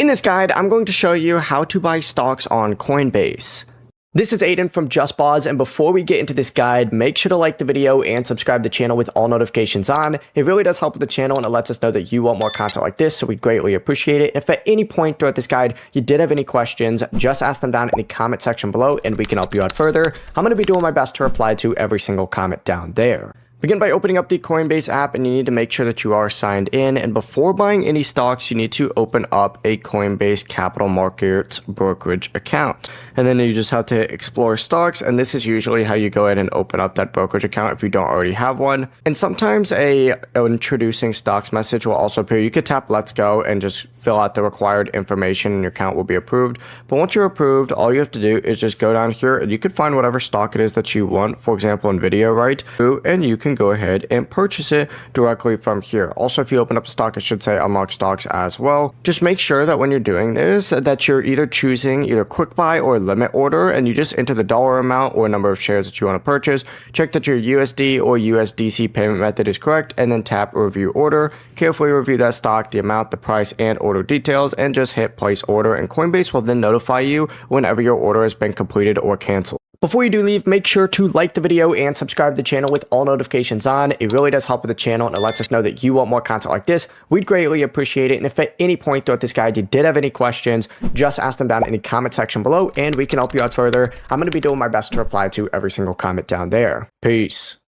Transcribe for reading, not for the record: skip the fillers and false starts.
In this guide, I'm going to show you how to buy stocks on Coinbase. This is Aiden from JustBoz, and before we get into this guide, make sure to like the video and subscribe to the channel with all notifications on. It really does help with the channel and it lets us know that you want more content like this, so we greatly appreciate it. If at any point throughout this guide you did have any questions, just ask them down in the comment section below and we can help you out further. I'm going to be doing my best to reply to every single comment down there. Begin by opening up the Coinbase app, and you need to make sure that you are signed in. And before buying any stocks, you need to open up a Coinbase Capital Markets brokerage account. And then you just have to explore stocks, and this is usually how you go ahead and open up that brokerage account if you don't already have one. And sometimes a introducing stocks message will also appear. You could tap let's go and just fill out the required information and your account will be approved. But once you're approved, all you have to do is just go down here and you could find whatever stock it is that you want. For example, Nvidia, right? And you can go ahead and purchase it directly from here. Also, if you open up a stock, it should say unlock stocks as well. Just make sure that when you're doing this, that you're either choosing either quick buy or limit order, and you just enter the dollar amount or number of shares that you want to purchase. Check that your USD or USDC payment method is correct, and then tap review order. Carefully review that stock, the amount, the price, and order details, and just hit place order, and Coinbase will then notify you whenever your order has been completed or canceled. Before you do leave, make sure to like the video and subscribe to the channel with all notifications on. It really does help with the channel and it lets us know that you want more content like this. We'd greatly appreciate it. And if at any point throughout this guide you did have any questions, just ask them down in the comment section below and we can help you out further. I'm going to be doing my best to reply to every single comment down there. Peace.